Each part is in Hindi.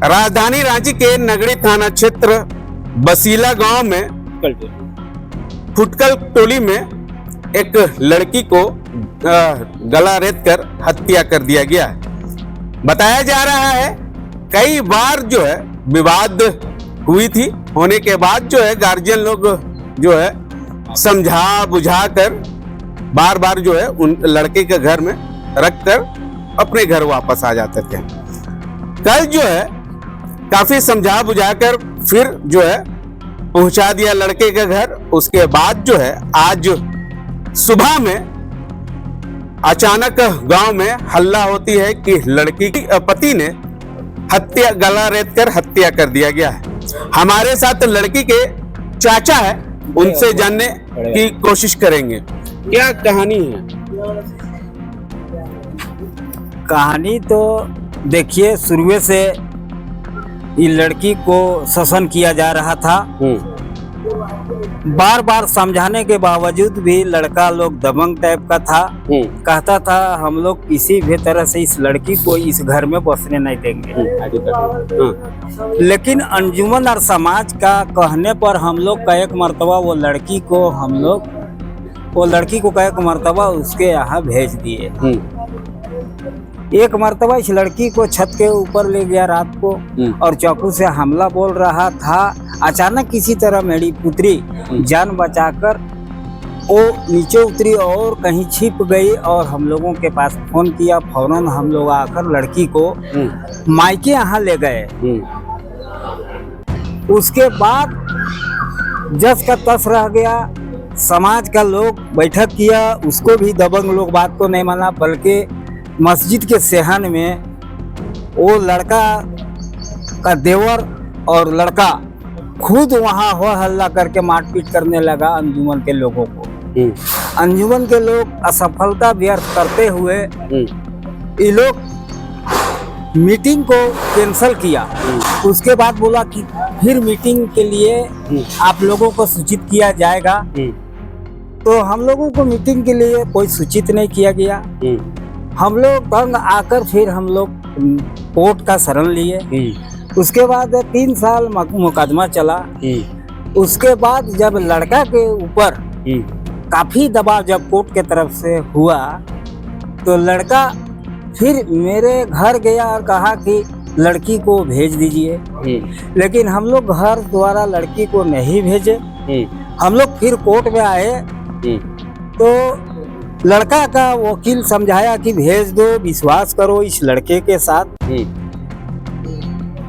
राजधानी रांची के नगड़ी थाना क्षेत्र बसीला गांव में फुटकल टोली में एक लड़की को गला रेत कर हत्या कर दिया गया है। बताया जा रहा है कई बार जो है विवाद हुई थी, होने के बाद जो है गार्जियन लोग जो है समझा बुझा कर बार बार जो है उन लड़के के घर में रख कर अपने घर वापस आ जाते थे। कल जो है काफी समझा बुझा कर फिर जो है पहुंचा दिया लड़के के घर। उसके बाद जो है आज सुबह में अचानक गांव में हल्ला होती है कि लड़की की पति ने गला रेत कर हत्या कर दिया गया है। हमारे साथ लड़की के चाचा है, उनसे जानने की कोशिश करेंगे क्या कहानी है। कहानी तो देखिए, शुरू से ये लड़की को शोषण किया जा रहा था। बार बार समझाने के बावजूद भी लड़का लोग दबंग टाइप का था। कहता था हम लोग किसी भी तरह से इस लड़की को इस घर में बसने नहीं देंगे। लेकिन अंजुमन और समाज का कहने पर हम लोग का एक मर्तबा वो लड़की को कई मर्तबा उसके यहाँ भेज दिए। एक मर्तबा इस लड़की को छत के ऊपर ले गया रात को और चाकू से हमला बोल रहा था। अचानक किसी तरह मेरी पुत्री जान बचाकर वो नीचे उतरी और कहीं छिप गई और हम लोगों के पास फोन किया। फौरन हम लोग आकर लड़की को मायके यहाँ ले गए। उसके बाद जस का तस रह गया। समाज का लोग बैठक किया, उसको भी दबंग लोग बात को नहीं माना, बल्कि मस्जिद के सेहन में वो लड़का का देवर और लड़का खुद वहाँ हो हल्ला करके मारपीट करने लगा अंजुमन के लोगों को। अंजुमन के लोग असफलता व्यर्थ करते हुए ये लोग मीटिंग को कैंसिल किया। उसके बाद बोला कि फिर मीटिंग के लिए आप लोगों को सूचित किया जाएगा। तो हम लोगों को मीटिंग के लिए कोई सूचित नहीं किया गया। हम लोग तंग आकर फिर हम लोग कोर्ट का शरण लिए। उसके बाद 3 साल मुकदमा चला। उसके बाद जब लड़का के ऊपर काफी दबाव जब कोर्ट के तरफ से हुआ तो लड़का फिर मेरे घर गया और कहा कि लड़की को भेज दीजिए। लेकिन हम लोग घर द्वारा लड़की को नहीं भेजे। हम लोग फिर कोर्ट में आए तो लड़का का वकील समझाया कि भेज दो, विश्वास करो इस लड़के के साथ।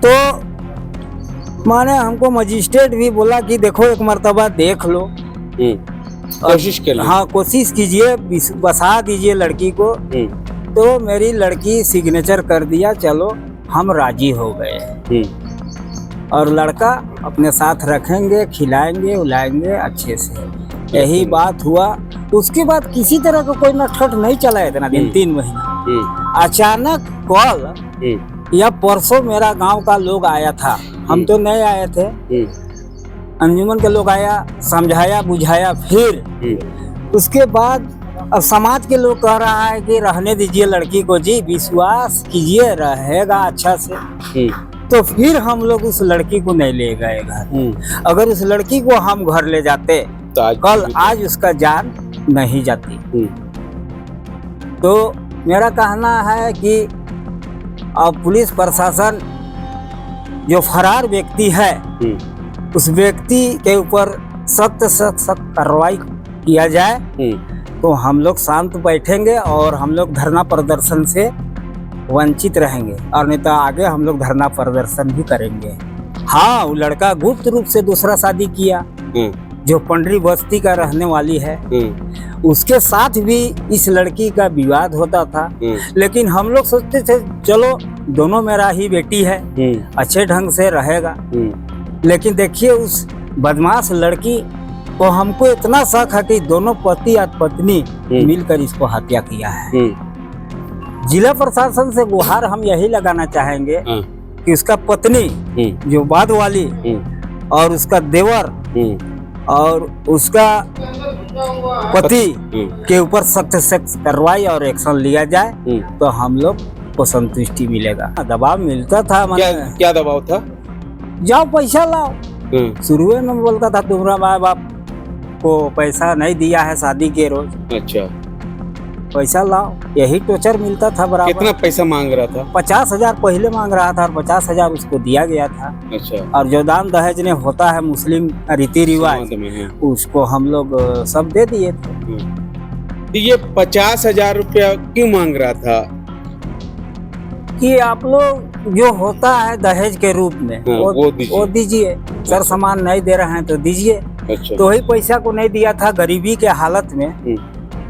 तो माने हमको मजिस्ट्रेट भी बोला कि देखो एक मर्तबा देख लो, कोशिश कर लो। हाँ, कोशिश कीजिए, बसा दीजिए लड़की को। तो मेरी लड़की सिग्नेचर कर दिया, चलो हम राजी हो गए। और लड़का अपने साथ रखेंगे, खिलाएंगे उलाएंगे अच्छे से, यही बात हुआ। उसके बाद किसी तरह का कोई नटखट नहीं चला इतना दिन, 3 महीना। अचानक कल या परसों मेरा गांव का लोग आया था, हम तो नहीं आए थे। अंजुमन के लोग आया, समझाया बुझाया। फिर उसके बाद अब समाज के लोग कह रहा है कि रहने दीजिए लड़की को जी, विश्वास कीजिए रहेगा अच्छा से। तो फिर हम लोग उस लड़की को नहीं ले गए घर। अगर उस लड़की को हम घर ले जाते कल आज उसका जान नहीं जाती। तो मेरा कहना है कि अब पुलिस प्रशासन जो फरार व्यक्ति है उस व्यक्ति के ऊपर सख्त कार्रवाई किया जाए। तो हम लोग शांत बैठेंगे और हम लोग धरना प्रदर्शन से वंचित रहेंगे, और नहीं तो आगे हम लोग धरना प्रदर्शन भी करेंगे। हाँ, वो लड़का गुप्त रूप से दूसरा शादी किया जो पंडरी बस्ती का रहने वाली है। उसके साथ भी इस लड़की का विवाद होता था। लेकिन हम लोग सोचते थे चलो दोनों मेरा ही बेटी है, अच्छे ढंग से रहेगा। लेकिन देखिए उस बदमाश लड़की को हमको इतना शक है कि दोनों पति और पत्नी मिलकर इसको हत्या किया है। जिला प्रशासन से गुहार हम यही लगाना चाहेंगे कि उसका पत्नी जो बाद वाली और उसका देवर और उसका पति के ऊपर सख्त कार्रवाई और एक्शन लिया जाए। तो हम लोग आपको संतुष्टि मिलेगा। दबाव मिलता था, क्या मैंने क्या दबाव था? जाओ पैसा लाओ। शुरू में बोलता था तुम्हारा माँ बाप को पैसा नहीं दिया है शादी के रोज, अच्छा, पैसा लाओ, यही टोचर मिलता था बराबर। कितना पैसा मांग रहा था? 50,000 पहले मांग रहा था और 50,000 उसको दिया गया था। अच्छा, और जो दान दहेज ने होता है मुस्लिम रीति रिवाज, समाज में है। उसको हम लोग सब दे दिए थे। तो ये 50,000 रुपया क्यों मांग रहा था? कि आप लोग जो होता है दहेज के रूप में हाँ, वो दीजिए। सर सामान नहीं दे रहे हैं तो दीजिए। अच्छा, तो वही पैसा को नहीं दिया था गरीबी के हालत में,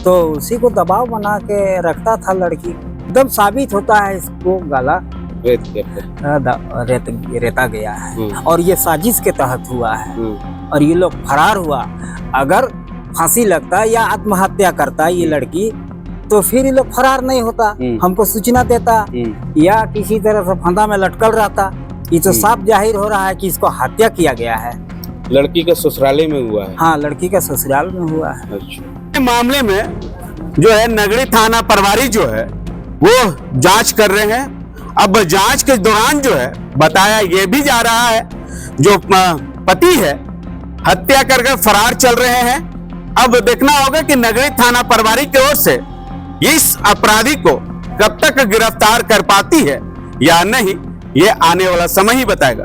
तो उसी को दबाव बना के रखता था लड़की। एकदम साबित होता है इसको गला रेता गया है और ये साजिश के तहत हुआ है और ये लोग फरार हुआ। अगर फांसी लगता या आत्महत्या करता ये लड़की तो फिर ये लोग फरार नहीं होता, हमको सूचना देता या किसी तरह से फंदा में लटकल रहता। ये तो साफ जाहिर हो रहा है कि इसको हत्या किया गया है। लड़की का ससुराले में हुआ है? हाँ, लड़की का ससुराल में हुआ है। अच्छा, मामले में जो है नगड़ी थाना प्रभारी जो है वो जांच कर रहे हैं। अब जांच के दौरान जो है बताया ये भी जा रहा है जो पति है हत्या करके फरार चल रहे हैं। अब देखना होगा कि नगरी थाना प्रभारी की ओर से इस अपराधी को कब तक गिरफ्तार कर पाती है या नहीं, ये आने वाला समय ही बताएगा।